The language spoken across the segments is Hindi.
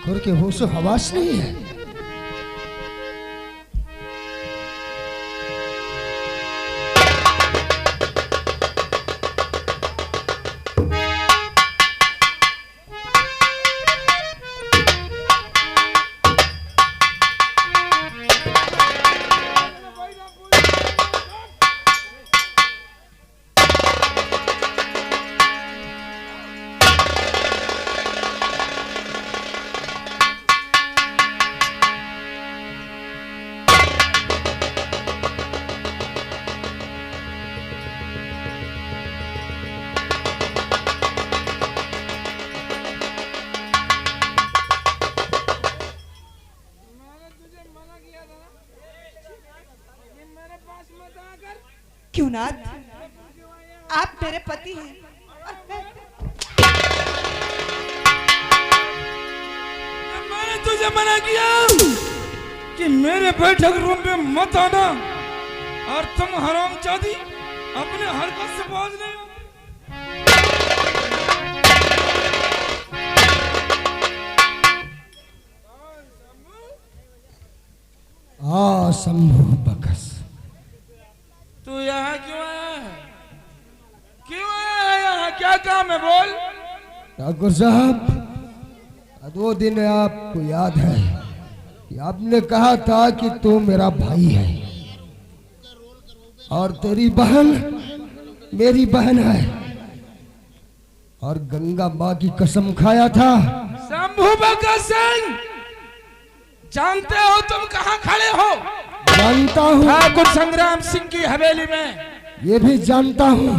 ठाकुर के होश हवास नहीं है। क्यों नाथ, आप मेरे पति हैं। मैंने तुझे मना किया कि मेरे बैठक रूम में मत आना, और तुम हरामजादी अपने हरकत से बाज नहीं हो। शंभू बकस, तू यहाँ क्यों आया है? क्यों आया है यहाँ? क्या काम है? बोल। ठाकुर साहब, 2 दिन आपको याद है कि आपने कहा था कि तू मेरा भाई है और तेरी बहन मेरी बहन है, और गंगा माँ की कसम खाया था। शंभू बकस सिंह, जानते हो तुम कहाँ खड़े हो? जानता हूँ। ठाकुर संग्राम सिंह की हवेली में। ये भी जानता हूँ।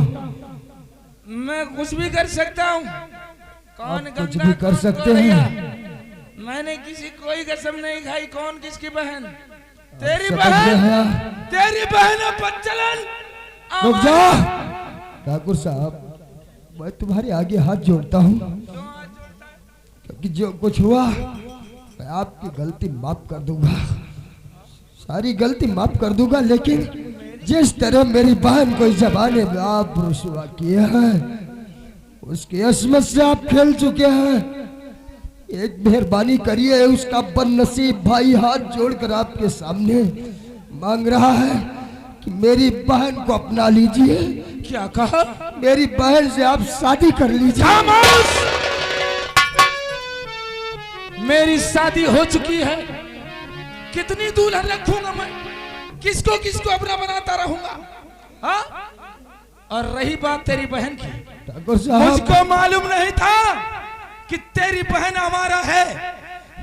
मैं कुछ भी कर सकता हूँ। कौन आप कुछ गंगा, भी कर कौन सकते गोरिया? हैं। मैंने किसी कोई कसम नहीं खाई। कौन किसकी बहन? तेरी समझ बहन, गया। तेरी बहन है बच्चलन। रुक जा ठाकुर साहब, मैं तुम्हारे आगे हाथ जोड़ता हूँ, क्योंकि जो कुछ हुआ मैं आपकी गलती माफ कर दूंगा, सारी गलती माफ कर दूंगा। लेकिन जिस तरह मेरी बहन को इस जमाने में आप रुसवा किए हैं, उसकी असमत से आप खेल चुके हैं। एक मेहरबानी करिए, उसका बदनसीब भाई हाथ जोड़कर आपके सामने मांग रहा है कि मेरी बहन को अपना लीजिए। क्या कहा? मेरी बहन से आप शादी कर लीजिए। खामोश! मेरी शादी हो चुकी है। कितनी दुल्हन रखूंगा मैं? किसको किसको अपना बनाता रहूंगा? हाँ? और रही बात तेरी बहन की, ठाकुर साहब, मुझको मालूम नहीं था कि तेरी बहन हमारा है।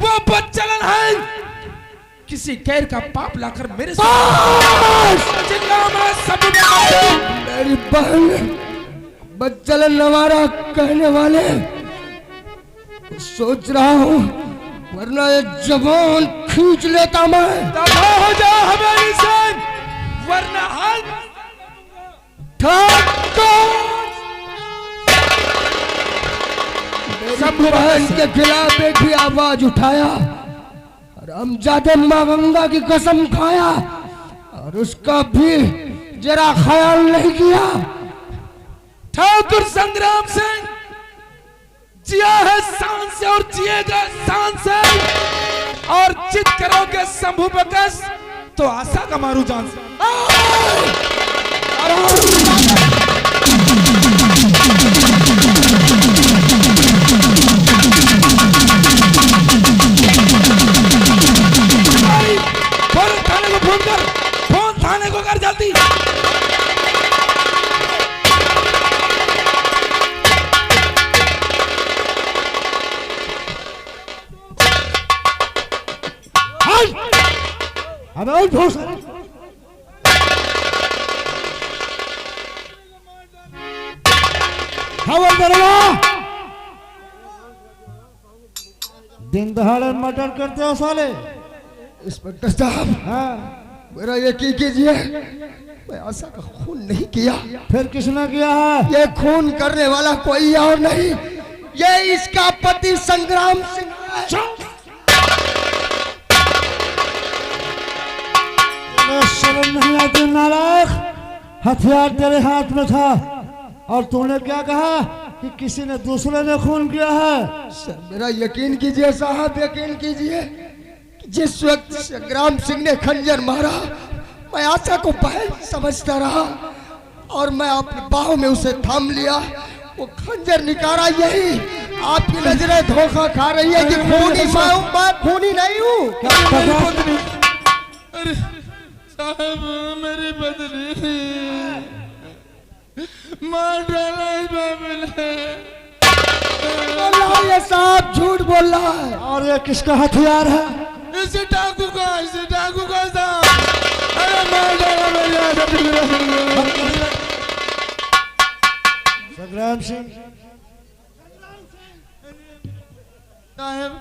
वो बच्चलन है। किसी गैर का पाप लाकर मेरे मेरी बहन बच्चलन हमारा कहने वाले, सोच रहा हूँ वरना ये जबान खींच लेता मैं। दफा हो जा हमारी से, वरना हाल सब बहन के खिलाफ एक ही आवाज उठाया और हम जाते माँ गंगा की कसम खाया, और उसका भी जरा ख्याल नहीं किया। ठाकुर संग्राम सिंह जिया है शान से और जिएगा शान से, और जिद करोगे शंभू बकस तो आशा का मारू जान से। फोन थाने को फोन कर, फोन थाने को कर जल्दी। दिन दहाड़े मर्डर करते हो साले। इंस्पेक्टर साहब, हाँ, मेरा यकीन कीजिए, मैं आशा का खून नहीं किया। फिर किसने किया है? ये खून करने वाला कोई और नहीं, ये इसका पति संग्राम सिंह है। शर्म नहीं आती नालायक? हथियार तेरे हाथ में था और तूने क्या कहा कि किसी ने दूसरे ने खून किया है। सर मेरा यकीन कीजिए साहब, यकीन कीजिए कि जिस वक्त संग्राम सिंह ने खंजर मारा मैं आशा को बहन समझता रहा और मैं अपनी बाहों में उसे थाम लिया। वो खंजर निकाला, यही आपकी नजरें धोखा खा रही है कि खूनी मैं खूनी नहीं हूँ। अरे साहब मेरी बदली मार डाला इस बाबू ने। ये साहब झूठ बोल रहा है। और ये किसका हथियार है? इसे डाकू का साहब। अरे मार डाला मेरी संग्राम सिंह साहब।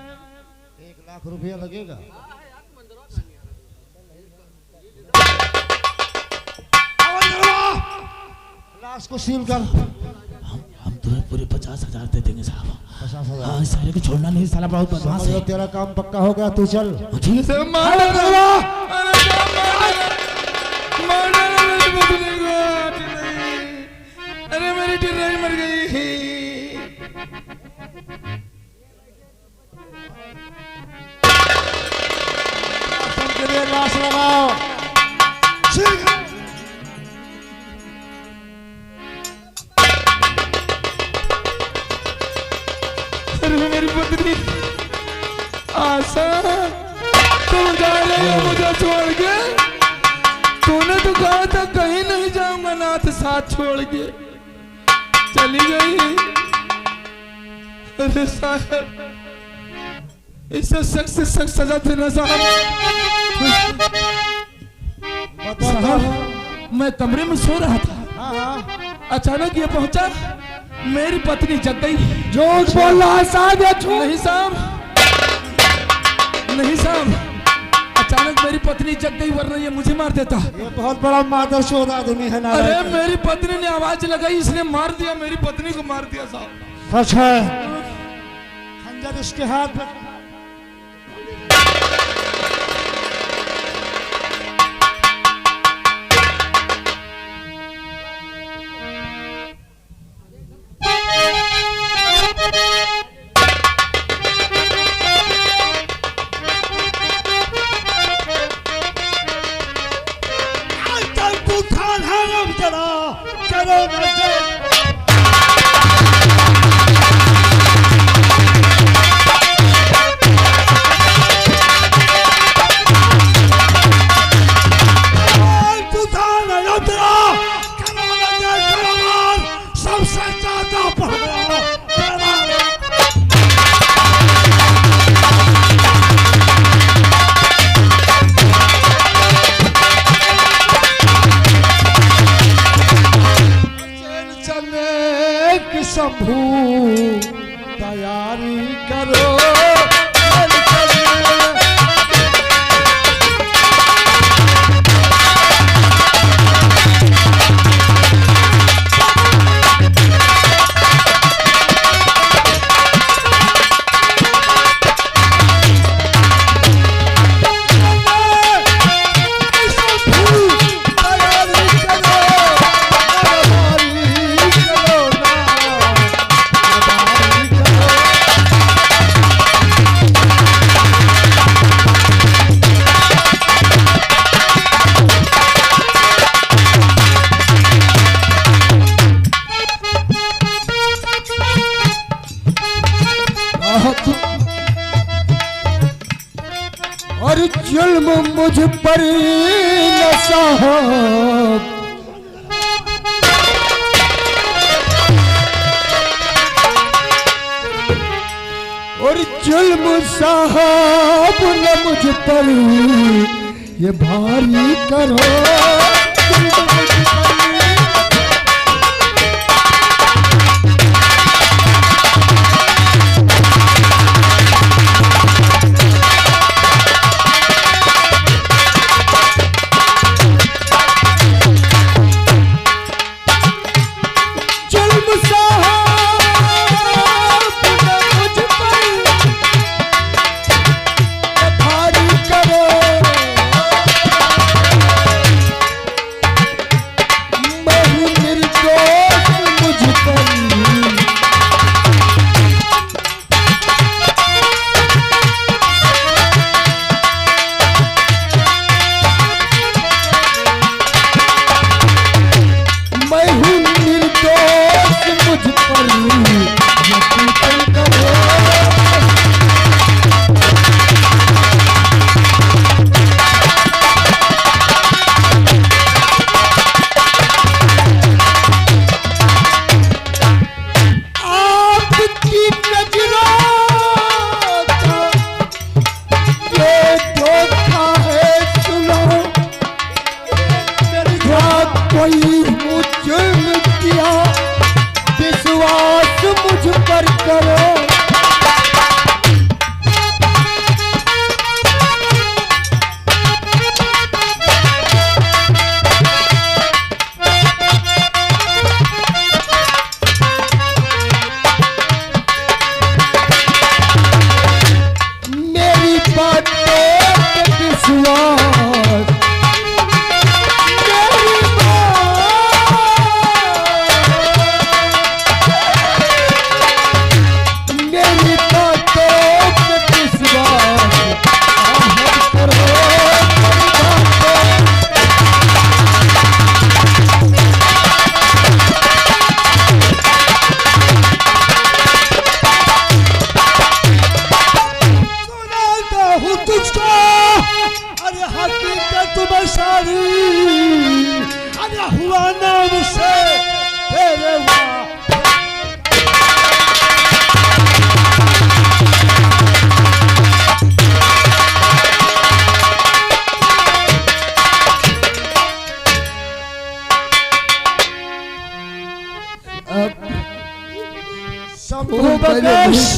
1 लाख रुपया लगेगा। लाश को सील कर। हम तुम्हें पूरे 50,000 दे देंगे साहब। 50,000। हाँ इस साले को छोड़ना नहीं, साला बहुत बदमाश समझ लो, है। तेरा काम पक्का हो गया, तू चल। ठीक है सर। मार डाला। अरे मार डाला मेरी बदली को। अरे मेरी टिर्राई मर गई। के लिए लाश लगाओ। अरे मेरी पत्नी आशा, तुम जा रही हो मुझे छोड़ के। तूने तो कहा था कहीं नहीं जाऊंगा नाथ साथ छोड़ के, चली गई। अरे साहब इससे सख्त से सख्त सजा देना साहब। साहब मैं कमरे में सो रहा था, हाँ। अचानक ये पहुंचा, मेरी पत्नी जग गई। झूठ बोल रहा है साहब, ये झूठ। नहीं साहब, नहीं साहब, अचानक मेरी पत्नी जग गई, वरना ये मुझे मार देता। ये बहुत बड़ा मादरचोद आदमी है। अरे मेरी पत्नी ने आवाज लगाई, इसने मार दिया, मेरी पत्नी को मार दिया साहब। सच है। खंजर इसके हाथ में। शंभू तैयारी करो। और जुल्म मुझ पर न साहब, और जुल्म साहब न मुझ पर ये भारी करो।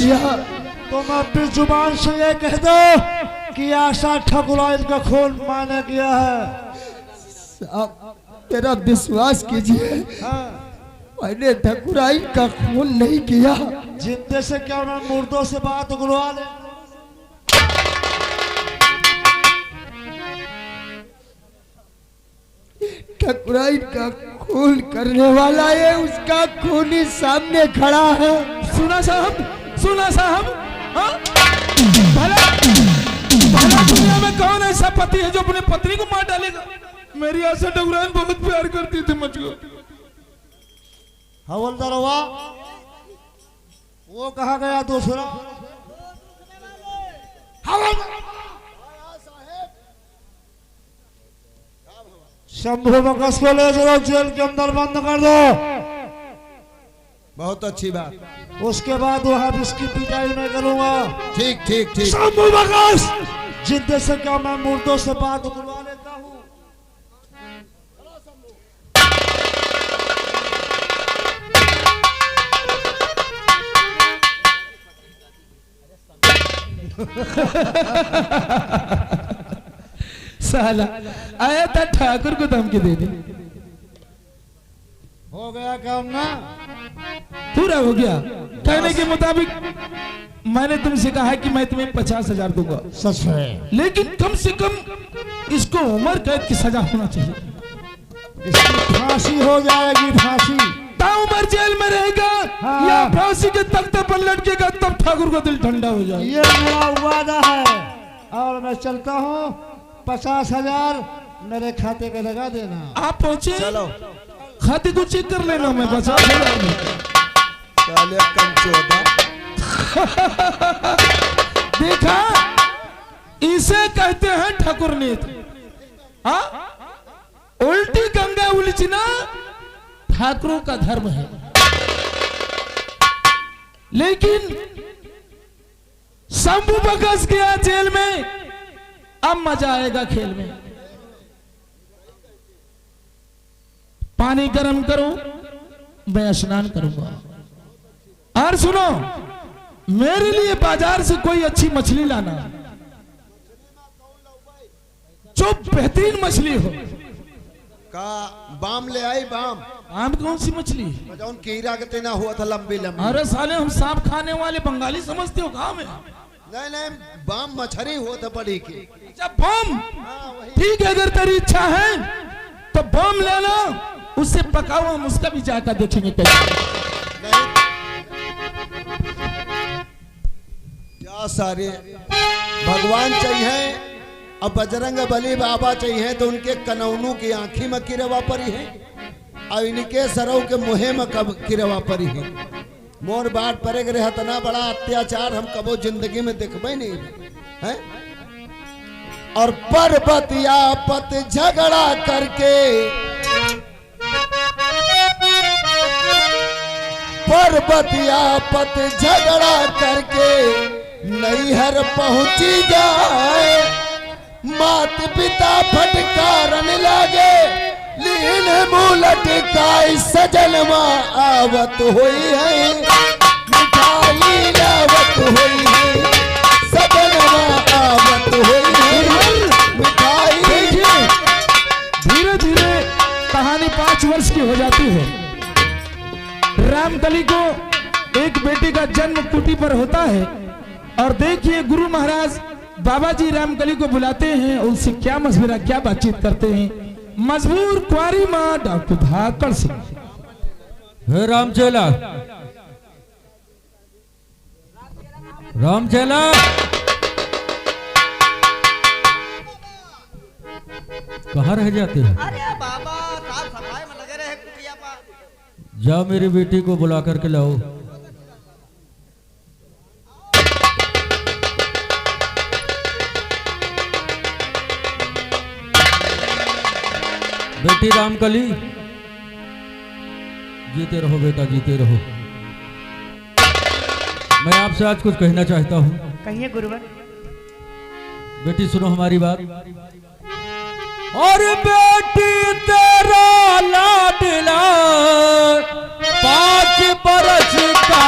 किया। तुम अपनी जुबान से ये कह दो कि आशा ठकुराइन का खून मैंने किया है। साहब मेरा विश्वास कीजिए, हाँ। मैंने ठकुराइन का खून नहीं किया। जिंदे से क्या मैं मुर्दों से बात उगलवा ले। ठकुराइन का खून करने वाला है, उसका खून ही सामने खड़ा है। सुना साहब, हाँ? भला दुनिया में कौन ऐसा पति है जो अपने पत्नी को मार डालेगा? मेरी आशा ठकुराइन बहुत प्यार करती थी मुझको। हवलदार हुआ, वो कहा गया दूसरा। शंभू बकस को ले चलो, जेल के अंदर बंद कर दो। बहुत अच्छी बात। उसके बाद वहां भी इसकी पिटाई मैं करूंगा। ठीक ठीक ठीक। शंभू बकस, जिद्दे से क्या मैं मुर्दों से बात उगलवा लेता हूँ। साला आया था ठाकुर को धमकी दे दी। हो गया काम ना? पूरा हो गया। कहने के मुताबिक मैंने तुमसे कहा कि मैं तुम्हें 50,000 दूंगा। सच है। लेकिन कम से कम इसको उम्र कैद की सजा होना चाहिए। इसकी फांसी हो जाएगी, फांसी। ताउमर जेल में रहेगा। हाँ। या फांसी के तख्ते पर लटकेगा, तब ठाकुर का दिल ठंडा हो जाए। ये मेरा वादा है और मैं चलता हूँ। 50,000 मेरे खाते पे लगा देना। आप पहुंचे, चलो खाते को चेक कर लेना। मैं 50,000 चले कम 14। देखा, इसे कहते हैं ठाकुर नीति। हाँ, उल्टी गंगा उलझना ठाकुरों का धर्म है। लेकिन शंभू बकस गया जेल में, अब मजा आएगा खेल में। पानी गर्म करो, मैं स्नान करूंगा। और सुनो, मेरे लिए बाजार से कोई अच्छी मछली लाना, जो बेहतरीन मछली हो। का बाम ले आई बाम। आम कौन सी मछली? जौन कीड़ा के तेना हुआ था लंबी लंबी। अरे साले, हम सांप खाने वाले बंगाली समझते हो कहाँ में? नहीं नहीं, बाम मछली हुआ था बड़ी की। अच्छा बम, ठीक है। अगर तेरी इच्छा है तो बम लेना, उससे पकाओ, हम उसका भी जाकर देखेंगे कैसे। नहीं क्या सारे भगवान चाहिए और बजरंग बली बाबा चाहिए तो उनके कनौनू की आंखी में किरवा परी है और इनके सरव के मुहे में कब किरवा परी है। मोर बाट परे रहा तना बड़ा अत्याचार हम कबो जिंदगी में देखबे नहीं है। और पर्वत या पत झगड़ा करके, पर्वत या पत झगड़ा करके नैहर पहुंची जाए। मात पिता फटकारन लागे, लीन मूलट काई सजनमा आवत हुई है। मिठाई लावत हुई है, सजनमा आवत हुई है। मिठाई। धीरे धीरे कहानी 5 वर्ष की हो जाती है। रामकली को एक बेटे का जन्म कुटी पर होता है। और देखिए, गुरु महाराज बाबा जी रामकली को बुलाते हैं, उनसे क्या मशवरा, क्या बातचीत करते हैं। मजबूर कुंवारी माँ डॉक्टर भाकर सिंह। हे रामचेला, रामचेला, कहाँ रह जाते हैं? अरे बाबा, साफ सफाई में लगे रहे कुटिया पर। जाओ मेरी बेटी को बुला करके लाओ। बेटी रामकली, जीते रहो बेटा, जीते रहो। मैं आपसे आज कुछ कहना चाहता हूँ। कहिए गुरुवर। बेटी सुनो हमारी बात। और बेटी तेरा लाडला 5 बरस का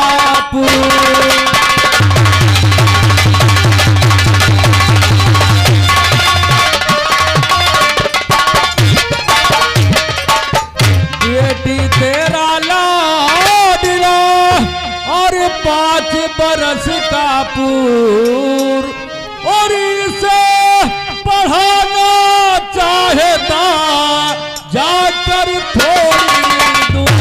दूर और इसे पढ़ाना चाहता जाकर थोड़ी दूर।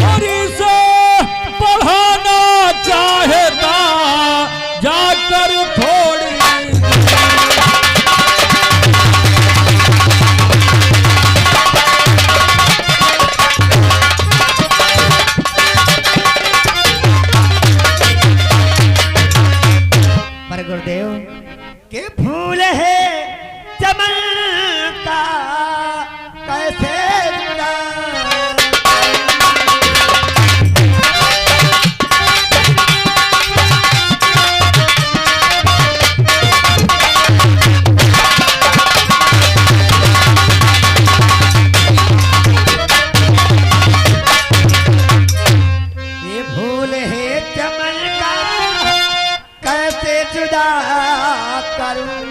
और इसे पढ़ाना चाहता जाकर थोड़ी पर गुरुदेव के फूल है चमन का कैसे जुड़ा। ये फूल है चमन का कैसे जुदा करूं।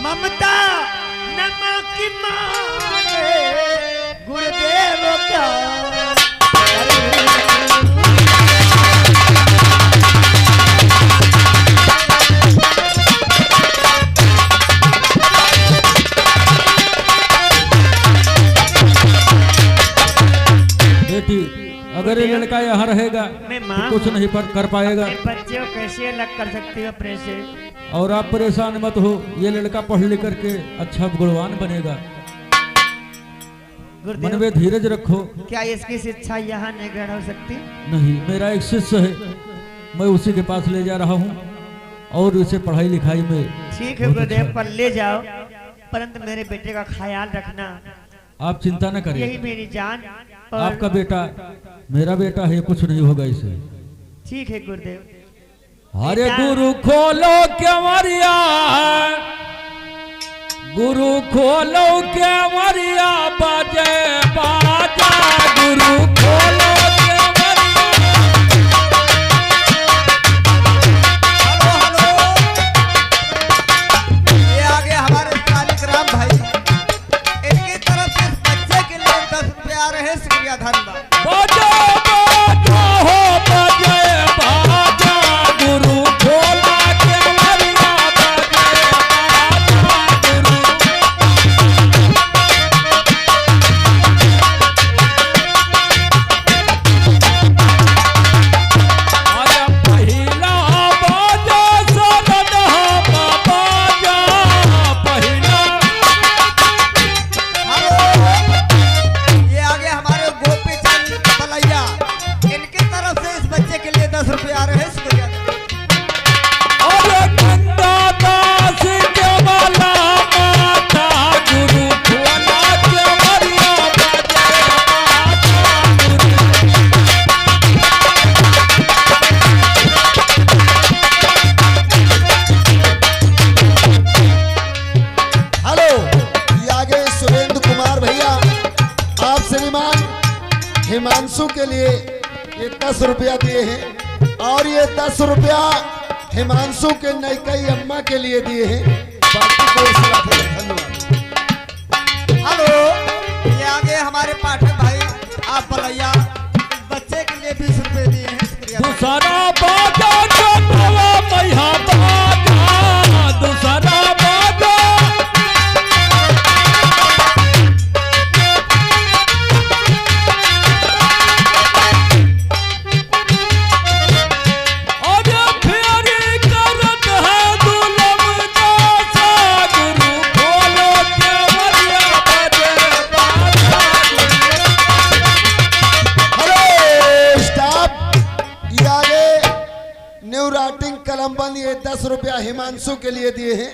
ममता नमक की मांगे गुरुदेव क्या करूं। बेटी अगर ये लड़का यहाँ रहेगा मैं तो माँ कुछ नहीं पर कर पाएगा। बच्चे को कैसे अलग कर सकती हूँ अपने से। और आप परेशान मत हो, ये लड़का पढ़ लिख करके अच्छा गुणवान बनेगा। मन गुरुदेव में धीरज रखो। क्या इसकी शिक्षा यहाँ नहीं ग्रहण हो सकती। नहीं, मेरा एक शिष्य है, मैं उसी के पास ले जा रहा हूँ और इसे पढ़ाई लिखाई में ठीक है बहुत गुरुदेव, अच्छा। पर ले जाओ, परंतु मेरे बेटे का ख्याल रखना। आप चिंता न यही करिए, मेरी जान और आपका बेटा मेरा बेटा है, कुछ नहीं होगा इसे। ठीक है गुरुदेव। अरे गुरु खोलो केवरिया, गुरु खोलो केवरिया, बाजे बाजा गुरु खोलो केवरिया। हेलो हेलो, ये आगे हमारे कालीराम भाई, इनकी तरफ से इस बच्चे के लिए 10 रुपया आ रहे हैं। शुक्रिया, धन्यवाद। बाजा बाजा हो बाजे बाजा गुरु खोला केवरिया, बाजे बाजा गुरु। आया पहिला बाजा सनद हा बाजा पहिला। हेलो, ये आगे हमारे गोपी चंद बलैया, इनकी तरफ से इस बच्चे के लिए 10 रुपया आ रहे हैं। शुक्रिया। अरे गंगा दास के वाला माता गुरु खोला केवरिया, बाजे बाजा गुरु। हेलो, ये आगे सुरेंद्र कुमार भैया, आप श्रीमान हिमांशु के लिए ये 10 रुपया दिए हैं और ये 10 रुपया हिमांशु के नैकई अम्मा के लिए दिए हैं। बाकी को इस तरह से धन्यवाद। हेलो, ये आगे हमारे पाठक भाई आप बलैया, इस बच्चे के लिए 20 रुपए दिए हैं। शुक्रिया। दूसरा बाजा चंदवा मैया बाजा, दूसरा बाजा। अरे फेरी करत है दुलम दासा, गुरु खोलो केवरिया, बाजे बाजा गुरु। हेलो स्टाफ, ये आगे न्यू राइटिंग कलम बंद ये 10 रुपया हिमांशु के लिए दिए हैं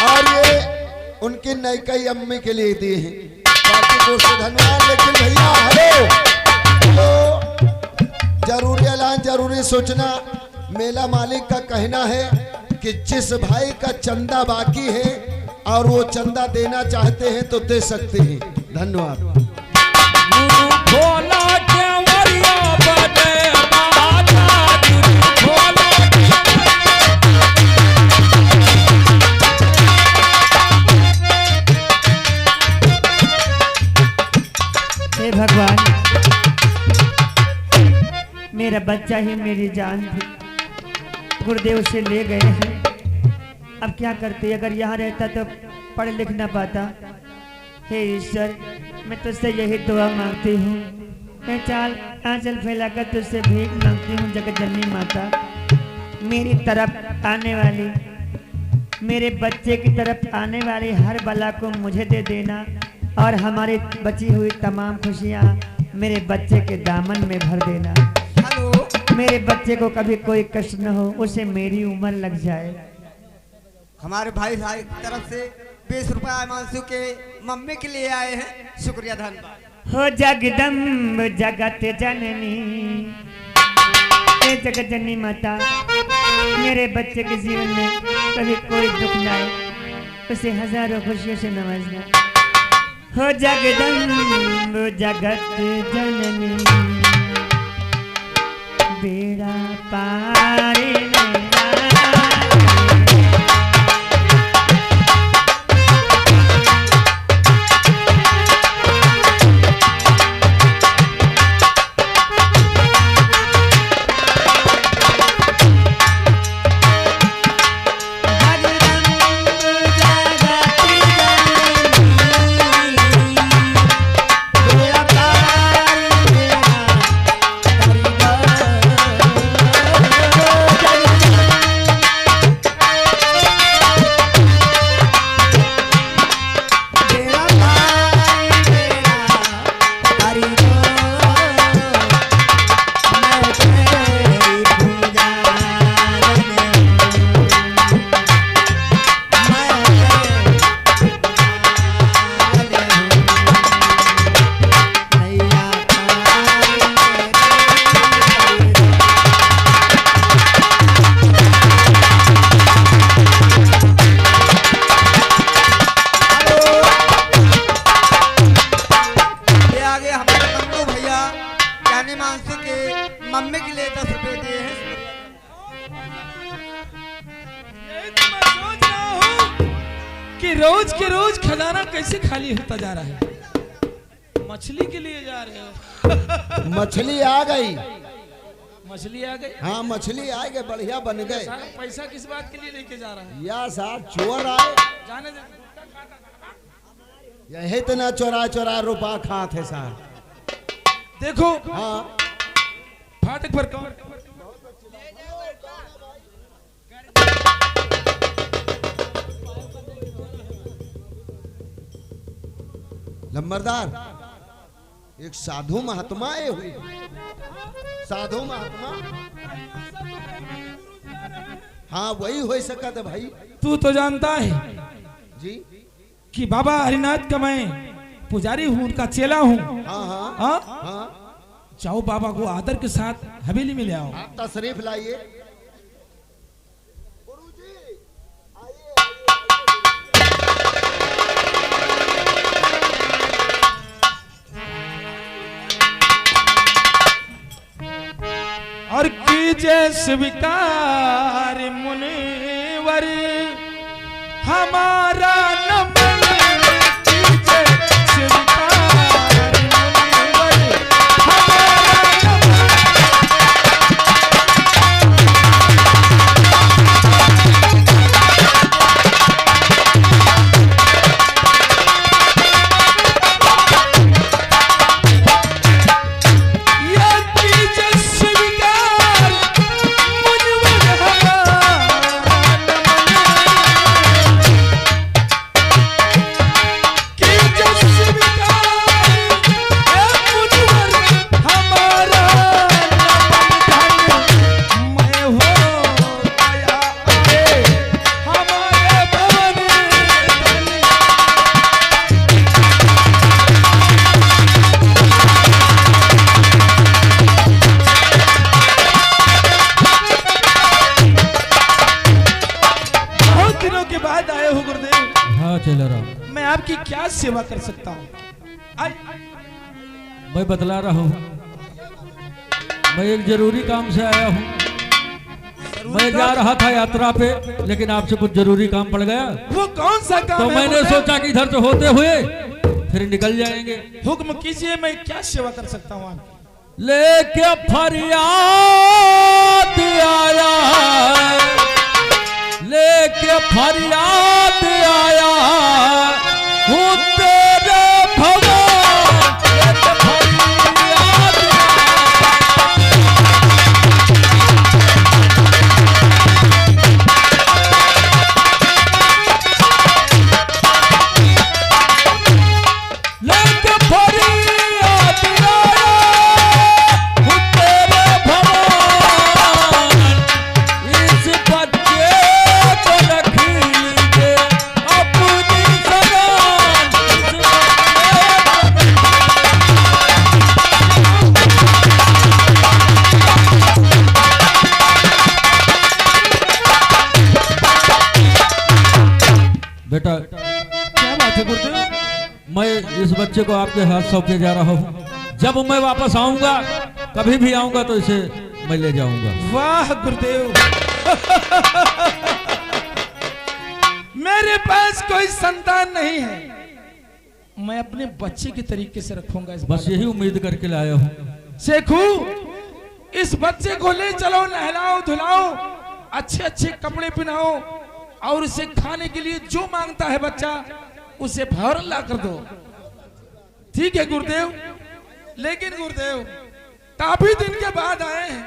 और ये उनकी नैकई अम्मी के लिए दिए हैं। बाकी को से धन्यवाद। लेकिन भैया हेलो, जरूरी ऐलान, जरूरी सूचना, मेला मालिक का कहना है कि जिस भाई का चंदा बाकी है और वो चंदा देना चाहते हैं तो दे सकते हैं। धन्यवाद। गुरु खोला केवरिया, बाजे बाजा गुरु खोला। हे भगवान, मेरा बच्चा ही मेरी जान थी, गुरुदेव उसे ले गए हैं। अब क्या करते, अगर यहाँ रहता तो पढ़ लिख ना पाता। हे ईश्वर, मैं तुझसे यही दुआ मांगती हूँ, मैं चाल आंचल फैलाकर तुझसे भीख मांगती हूँ जगत जननी माता, मेरी तरफ आने वाली, मेरे बच्चे की तरफ आने वाली हर बला को मुझे दे देना और हमारी बची हुई तमाम खुशियाँ मेरे बच्चे के दामन में भर देना। हेलो, मेरे बच्चे को कभी कोई कष्ट न हो, उसे मेरी उम्र लग जाए। हमारे भाई साहब की तरफ से 20 रुपया हिमांशु के मम्मी के लिए आए हैं, शुक्रिया धन्यवाद। हो जगदम्ब जगत जननी, हे जगत जननी माता, मेरे बच्चे के जीवन में कभी कोई दुख न आए, उसे हजारों खुशियों से नवाजना। हो जगदम्ब जगत जननी, बेड़ा पार मेरा। मम्मी के लिए 10 रुपए दिए हैं। यही तो मैं सोच रहा हूँ कि रोज के रोज खजाना कैसे खाली होता जा रहा है। मछली के लिए जा रहे हो? मछली आ गई। मछली आ गई? हाँ मछली आ गई, बढ़िया बन गए। पैसा किस बात के लिए लेके जा रहा है? या साहब चोर आए, जाने दे। यही तो ना चोरा चोरा रुपा खाते है साहब। देखो हाँ फाटक पर कौन लंबरदार, एक साधु महात्मा आए हुए। साधु महात्मा हाँ वही हो सकता है भाई। तू तो जानता है जी कि बाबा हरिनाथ का मैं पुजारी हूँ, उनका चेला हूँ। हाँ हाँ हाँ? हाँ जाओ बाबा को आदर के साथ हवेली में ले आओ। आप तशरीफ लाइए। और कीजिए स्वीकार मुनिवर हमारा नमन, कीजिए स्वीकार मुनिवर हमारा नमन। मैं आपकी क्या सेवा कर सकता हूँ? मैं बतला रहा हूँ, मैं एक जरूरी काम से आया हूँ। मैं जा रहा था यात्रा पे, लेकिन आपसे कुछ जरूरी काम पड़ गया। वो कौन सा काम तो है? मैंने सोचा कि इधर से होते हुए फिर निकल जाएंगे। हुक्म कीजिए, मैं क्या सेवा कर सकता हूँ आपकी? लेके फरियाद आया, लेके फरियाद आया हूँ तेरे भगवान, लेके फरियाद लेके फरियाद आया हूँ तेरे भगवान, इस बच्चे को रख लीजिए अपनी सगान, इस बेटा क्या बात है गुरुदेव? मैं इस बच्चे को आपके हाथ सौंपे जा रहा हूँ। जब मैं वापस आऊंगा, कभी भी आऊंगा तो इसे मैं ले जाऊंगा। वाह गुरुदेव, मेरे पास कोई संतान नहीं है, मैं अपने बच्चे के तरीके से रखूंगा इस बस यही उम्मीद करके लाया हूँ। शेखू, इस बच्चे को ले चलो, नहलाओ धुलाओ, अच्छे अच्छे कपड़े पहनाओ और उसे खाने के लिए जो मांगता है बच्चा उसे भर ला कर दो। ठीक है गुरुदेव? लेकिन गुरुदेव, काफी दिन के बाद आए हैं,